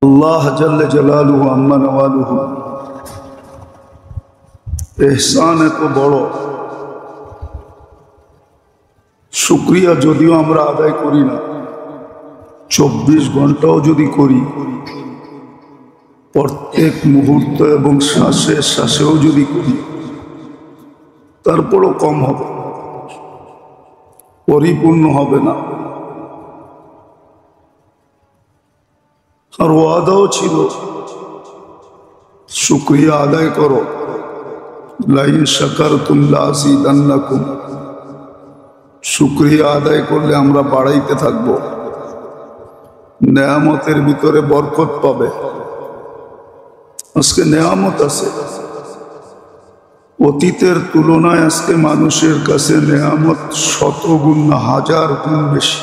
আল্লাহ জাল্লে জালালুহু আম্মা নওয়ালুহু এহসান এত বড়, শুকরিয়া যদিও আমরা আদায় করি না, 24 ঘন্টাও যদি করি, প্রত্যেক মুহূর্ত এবং শ্বাসে শ্বাসেও যদি করি, তারপরও কম হবে, পরিপূর্ণ হবে না। আর ওয়াদাও ছিল, শুকরিয়া আদায় করো, লাইন শাকারতুম লাযিদান্নাকুম, শুকরিয়া আদায় করলে আমরা বাড়াইতে থাকবো, নেয়ামতের ভিতরে বরকত পাবে। আজকে নেয়ামত আছে, অতীতের তুলনায় আজকে মানুষের কাছে নেয়ামত 100 গুণ না 1000 গুণ বেশি।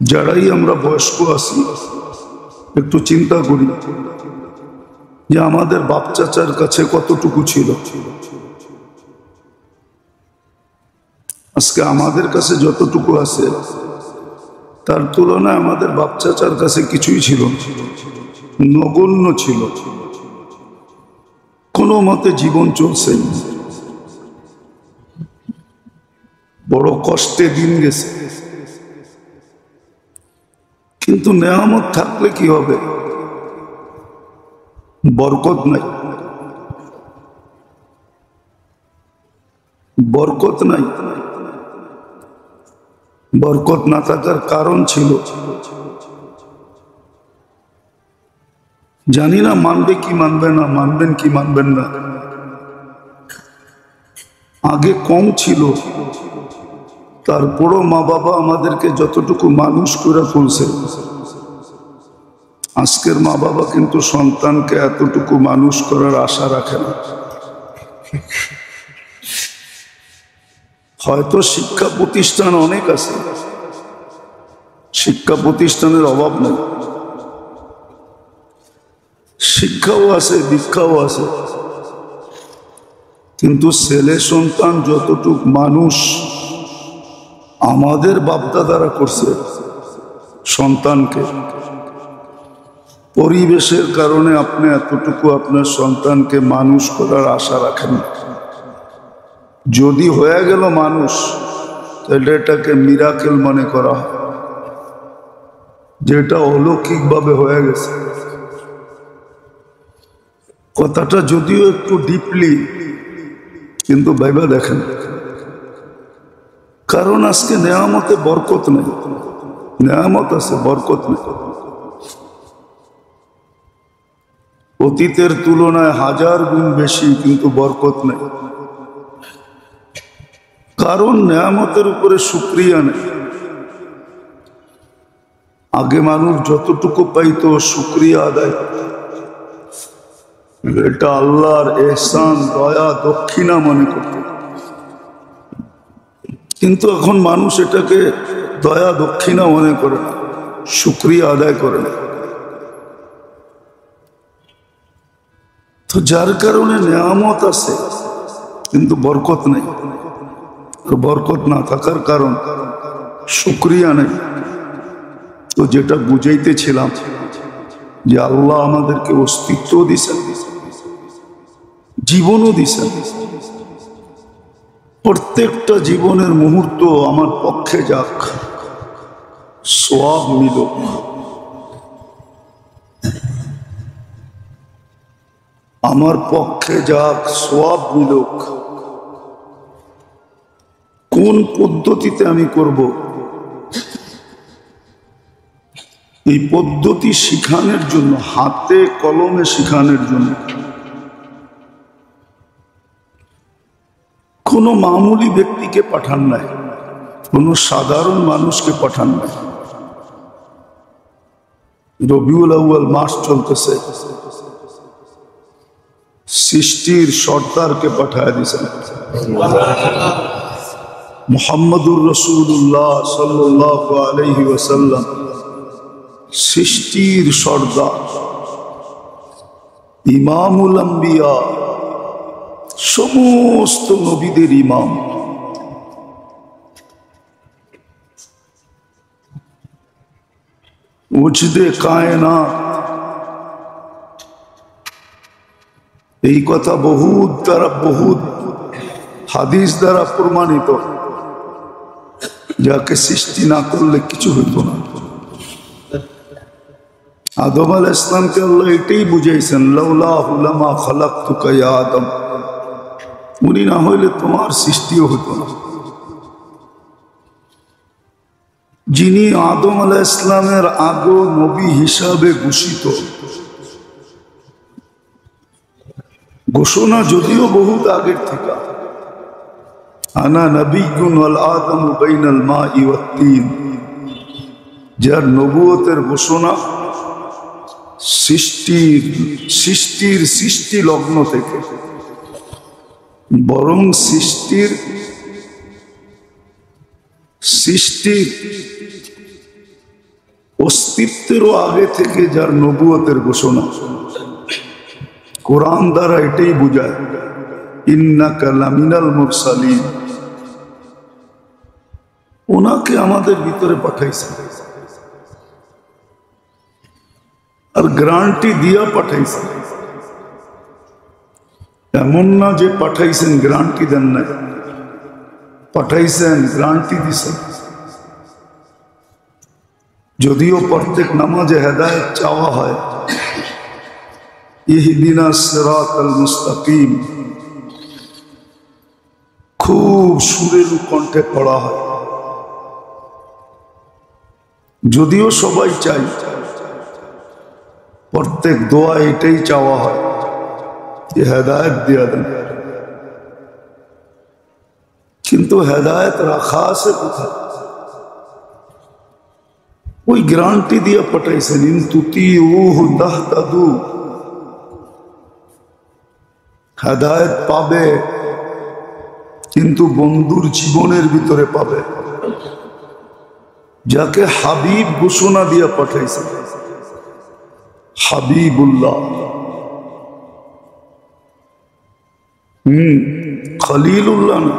যারাই আমরা বয়স্ক আছি একটু চিন্তা করি যে আমাদের বাপ চাচার কাছে কতটুকু ছিল, আজকে আমাদের কাছে যতটুকু আছে তার তুলনায় আমাদের বাপ চাচার কাছে কিছুই ছিল, নগণ্য ছিল। কোনো মতে জীবন চলছে, বড় কষ্টে দিন গেছে। কিন্তু নেয়ামত থাকলে কি হবে? বরকত নাই, বরকত নাই। বরকত না থাকার কারণ ছিল, জানি না মানবে কি মানবে না, মানবেন কি মানবেন না। আগে কম ছিল, তারপরও মা বাবা আমাদেরকে যতটুকু মানুষ করে তুলছে, আজকের মা বাবা কিন্তু সন্তানকে এতটুকু মানুষ করার আশা রাখে না। হয়তো শিক্ষা প্রতিষ্ঠান অনেক আছে, শিক্ষা প্রতিষ্ঠানের অভাব নেই, শিক্ষাও আছে, দীক্ষাও আছে, কিন্তু ছেলে সন্তান যতটুক মানুষ আমাদের বাপদাদারা করছে সন্তানকে, পরিবেশের কারণে আপনি এতটুকু আপনার সন্তানকে মানুষ করার আশা রাখেন। যদি হয়ে গেল মানুষ, তাহলে এটাকে মিরাকেল মনে করা হয়, যেটা অলৌকিকভাবে হয়ে গেছে। কথাটা যদিও একটু ডিপলি, কিন্তু ভাইবা দেখেন, কারণ আজকে নেয়ামতে বরকত নেই। নেয়ামত আছে, বরকত নেই। অতীতের তুলনায় 1000 গুণ বেশি, কিন্তু বরকত নেই। কারণ নেয়ামতের উপরে শুকরিয়া নেই। আগে মানুষ যতটুকু পাইতো শুকরিয়া আদায়, এটা আল্লাহর এহসান, দয়া, দক্ষিণা মনে করত। কিন্তু এখন মানুষ এটাকে দয়া দক্ষিণা মনে করে না, শুকরিয়া আদায় করে না। তো যার কারণে নেয়ামত আছে কিন্তু বরকত নেই। বরকত না থাকার কারণ শুকরিয়া নেই। তো যেটা বুঝাইতেছিলাম যে আল্লাহ আমাদেরকে অস্তিত্ব দিছেন, জীবনও দিছেন। প্রত্যেকটা জীবনের মুহূর্ত আমার পক্ষে যাক, সওয়াব মিলুক। আমার পক্ষে যাক, সওয়াব মিলুক। কোন পদ্ধতিতে আমি করব, এই পদ্ধতি শিখানোর জন্য, হাতে কলমে শিখানোর জন্য কোনো মামুলি ব্যক্তিকে পাঠান নাই, কোনো সাধারণ মানুষকে পাঠান নাই। রবিউল আউয়াল মাস চলতেছে, সৃষ্টির সর্দারকে পাঠায় দিয়েছেন মুহাম্মদুর রাসূলুল্লাহ সাল্লাল্লাহু আলাইহি ওয়াসাল্লাম, সৃষ্টির সর্দার, ইমামুল আম্বিয়া, সমস্ত নবীদের ইমাম। মুজদে কায়নাত, এই কথা বহুত হাদিস দ্বারা প্রমাণিত। যাকে সৃষ্টি না করলে কিছু হইত না। আদম আলাইহিস সালামকে আল্লাহ এটাই বুঝাইছেন, লাউলাহু লামা খালাকতুকা ইয়া আদম, উনি না হইলে তোমার সৃষ্টিও হতো না। যিনি আদম আলাইহিস সালামের আগে নবী হিসাবে ঘোষিত, ঘোষণা যদিও বহুত আগের থেকে, আনা নবিয়্যুন ওয়াল আদমু বাইনাল মাই ওয়াত তিন, যার নবুয়তের ঘোষণা সৃষ্টি লগ্ন থেকে, বরং সৃষ্টির অস্তিত্বেরও আগে থেকে যার নবুয়তের ঘোষণা। কোরআন দ্বারা এটাই বোঝায়, ইন্নাকা লামিনাল মুরসালিন, ওনাকে আমাদের ভিতরে পাঠাইছে, আর গ্যারান্টি দিয়া পাঠাইছে। এমন না যে পাঠাইছেন গ্যারান্টি দেন না, পাঠাইছেন গ্যারান্টি দিছেন। যদিও প্রত্যেক নামাজে হেদায়েত চাওয়া হয়, ইহদিনাস সিরাতাল মুস্তাকিম খুব সুরেলু কণ্ঠে পড়া হয়। যদিও সবাই চাই, প্রত্যেক দোয়া এটাই চাওয়া হয় যে হেদায়েত দিয়া দেন, কিন্তু হেদায়েত রাখা আছে কোথায়? ওই গ্যারান্টি দিয়া পাঠাইছেন, ইন তুতিউহু তাহতাদু, হেদায়েত পাবে, কিন্তু বন্ধুর জীবনের ভিতরে পাবে, যাকে হাবিব ঘোষণা দিয়া পাঠাইছে, হাবিবুল্লাহ। খলিলুল্লাহ না,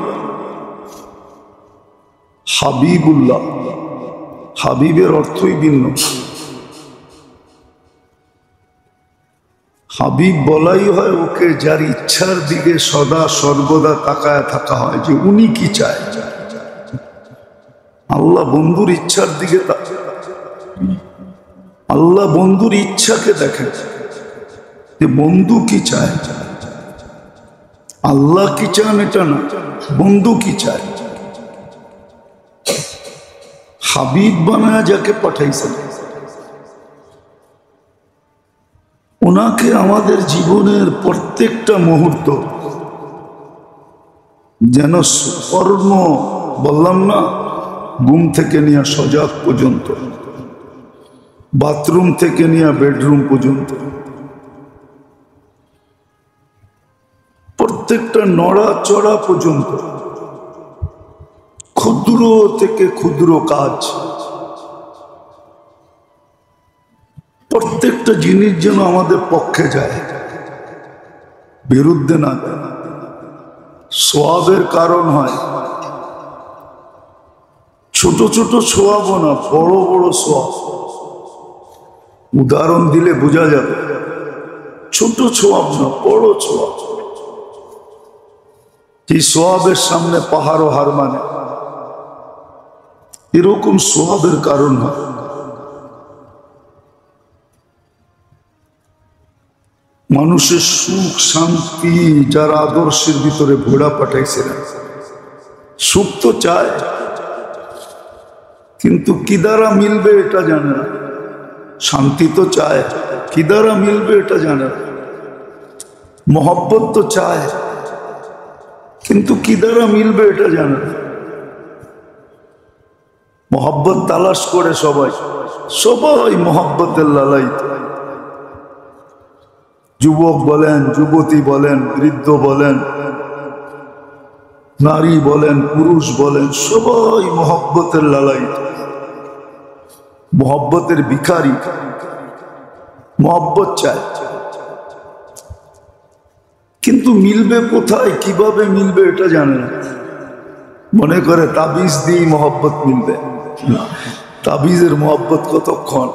হাবিবুল্লাহ। হাবিবের অর্থই ভিন্ন। হাবিব বলাই হয় ওকে যার ইচ্ছার দিকে সদা সর্বদা তাকায় থাকা হয়, যে উনি কি চায়। আল্লাহ বন্ধুর ইচ্ছার দিকে, আল্লাহ বন্ধুর ইচ্ছাকে দেখেন যে বন্ধু কি চায়। আল্লাহ কি চান এটা না, বন্ধু কি চায়। হাবিব বানায় যাকে পাঠাইছেন, ওনাকে আমাদের জীবনের প্রত্যেকটা মুহূর্ত যেন স্বর্ণ, বললাম না, ঘুম থেকে নিয়ে সজাগ পর্যন্ত, বাথরুম থেকে নিয়ে বেডরুম পর্যন্ত, প্রত্যেকটা নড়াচড়া পর্যন্ত, ক্ষুদ্র থেকে ক্ষুদ্র কাজ, প্রত্যেকটা জিনিস যেন আমাদের পক্ষে যায়, বিরুদ্ধে না যায়, সওয়াবের কারণ হয়। ছোট ছোট সওয়াব না, বড় বড় সওয়াব। উদাহরণ দিলে বোঝা যাবে, ছোট সওয়াব না, বড় সওয়াব। যে সওয়াবের সামনে পাহাড়ও হার মানে, এরকম সওয়াবের কারণ হয়। মানুষের সুখ শান্তি যারা আদর্শের ভিতরে ভোড়া পাঠাইছিলেন, সুখ তো চায়, কিন্তু কি দ্বারা মিলবে এটা জানে না। শান্তি তো চায়, কি দ্বারা মিলবে এটা জানে না। মহব্বত তো চায়, কিন্তু কি দ্বারা মিলবে এটা জানে না। মহব্বত তালাশ করে সবাই, সবাই মহব্বতের লালায়িত। যুবক বলেন, যুবতী বলেন, বৃদ্ধ বলেন, নারী বলেন, পুরুষ বলেন, সবাই মহব্বতের লালায়িত, মহব্বতের ভিখারি। মহব্বত চায়, কিন্তু মিলবে কোথায়, কিভাবে মিলবে এটা জানে না। মনে করে তাবিজ দিয়ে মহব্বত মিলবে। তাবিজের মহব্বত কতক্ষণ,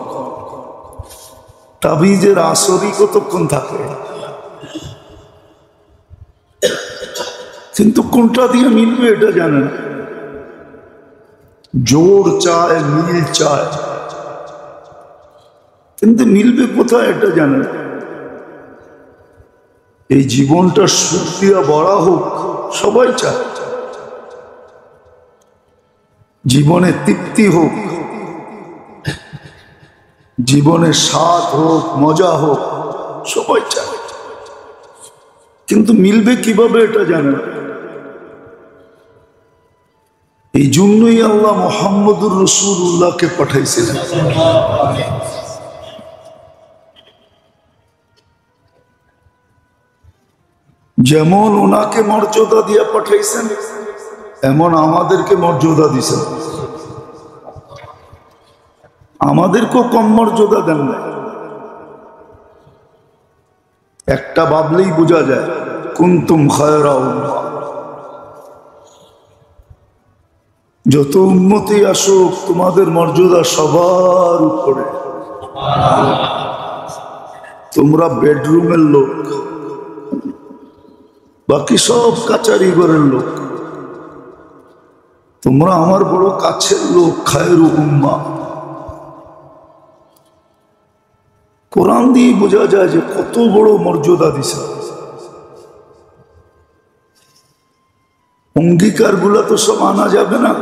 তাবিজের আসরই কতক্ষণ থাকে, কিন্তু কোনটা দিয়ে মিলবে এটা জানে না। জোর চায়, মিল চায়, কিন্তু মিলবে কোথায় এটা জানে না। এই জীবনটা সুখ দিয়া বড়া হোক সবাই চায়, জীবনে তৃপ্তি হোক, জীবনে স্বাদ হোক, মজা হোক, সবাই চায়, কিন্তু মিলবে কিভাবে এটা জানে না। এই জন্যই আল্লাহ মুহাম্মদুর রাসূলুল্লাহকে পাঠাইছিলেন। যেমন ওনাকে মর্যাদা দিয়ে পাঠাইছেন, এমন আমাদেরকে মর্যাদা দিছেন। আমাদেরকেও কম মর্যাদা দেন না। একটা ভাবলেই বোঝা যায়, কুনতুম খায়রা উম্মাহ। যত উম্মতি আসুক, তোমাদের মর্যাদা সবার উপরে। তোমরা বেডরুমের লোক, বাকি সব কাচারি ঘরের লোক। তোমরা আমার বড় কাছের লোক, খায়রু উম্মাহ। কোরআন দিয়ে বোঝা যায় যে কত বড় মর্যাদা দিছে। অঙ্গীকার গুলা তো সব আনা যাবে না।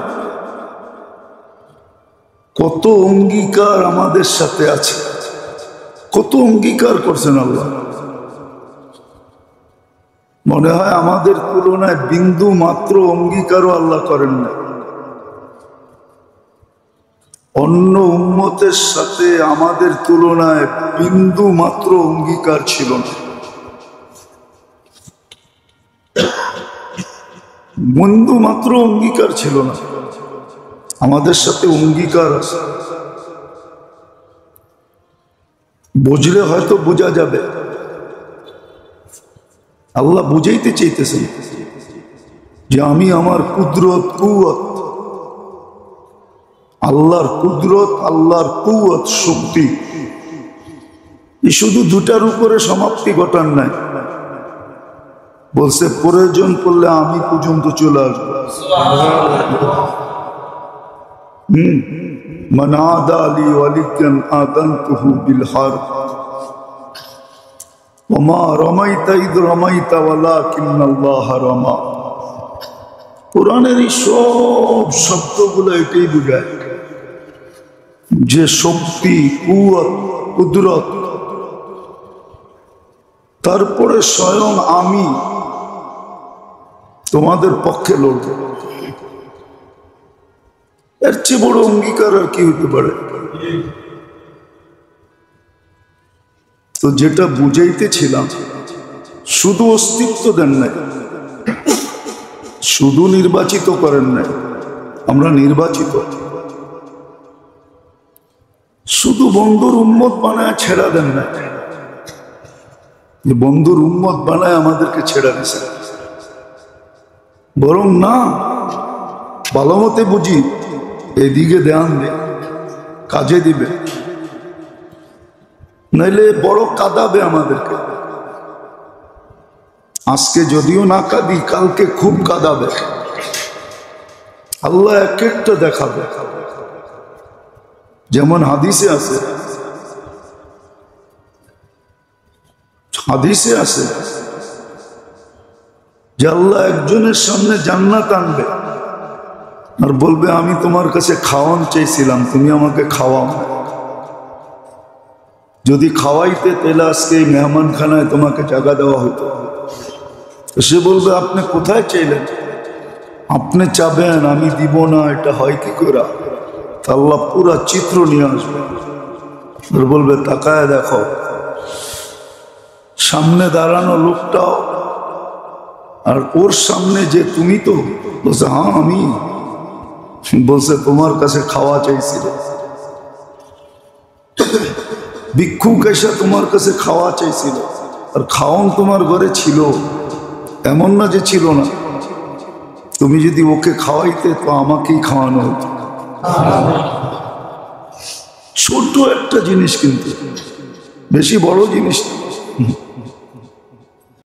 কত অঙ্গীকার আমাদের সাথে আছে, কত অঙ্গীকার করছেন আল্লাহ। মনে হয় আমাদের তুলনায় বিন্দু মাত্র অঙ্গীকারও আল্লাহ করেন না। অন্য উম্মতের সাথে আমাদের তুলনায় বিন্দু মাত্র অঙ্গীকার ছিল না। বিন্দু মাত্র অঙ্গীকার ছিল না, আমাদের সাথে অঙ্গীকার আছে। বুঝলে হয়তো বোঝা যাবে। আল্লাহ বুঝাইতে চাইতেছেন যে আমি আমার কুদরত, কুওয়াত, আল্লাহর কুদরত, আল্লাহর কুওয়াত, শক্তি, এই শুধু দুটার উপরে সমাপ্তি ঘটান নাই। বলছে প্রয়োজন পড়লে আমি পর্যন্ত চলে আসবো। মান আদা লি ওয়ালিয়ান আযানতুহু বিল হারব ওয়া মা রামাইতা ইয রামাইতা ওয়ালাকিন্নাল্লাহা রামা। কোরআনের এই সব শব্দগুলো এটাই বোঝায় যে শক্তি, কুওয়াত, কুদরত, তারপরে স্বয়ং আমি তোমাদের পক্ষে লড়ব। এর চেয়ে বড় অঙ্গীকার আর কি হতে পারে? তো যেটা বুঝাইতেছিলাম, শুধু অস্তিত্ব দেন নাই, শুধু নির্বাচিত করেন নাই, আমরা নির্বাচিত। শুধু বন্ধুর উম্মত বানায় ছেড়া দেন না, বন্ধুর উম্মত বানায় আমাদেরকে ছেড়া দিছে। বরং না, ভালো মতে বুঝি, এদিকে ধ্যান দে, কাজে দিবে, নাইলে বড় কাঁদাবে আমাদেরকে। আজকে যদিও না কাঁদি, কালকে খুব কাঁদাবে। আল্লাহ এক একটা দেখাবে। যেমন হাদিসে আছে, হাদিসে আছে যে আল্লাহ একজনের সামনে জান্নাত আনবে আর বলবে আমি তোমার কাছে খাওয়ান চাইছিলাম, তুমি আমাকে খাওয়াও। যদি খাওয়াইতে তাহলে আজকে এই মেহমানখানায় তোমাকে জায়গা দেওয়া হতো। সে বলবে আপনি কোথায় চাইলেন? আপনি চাবেন আমি দিব না, এটা হয় কি করে? আল্লাহ পুরা চিত্র নিয়ে আসবে, বলবে তাকায় দেখো, সামনে দাঁড়ানো লোকটাও আর ওর সামনে যে তুমি, তো বলছে হ্যাঁ আমি। বলছে তোমার কাছে খাওয়া চাইছিল, ভিক্ষুক এসে তোমার কাছে খাওয়া চাইছিল, আর খাওয়ান তোমার ঘরে ছিল, এমন না যে ছিল না। তুমি যদি ওকে খাওয়াইতে তো আমাকেই খাওয়ানো হতো। ছোট একটা জিনিস, কিন্তু বেশি বড় জিনিস না।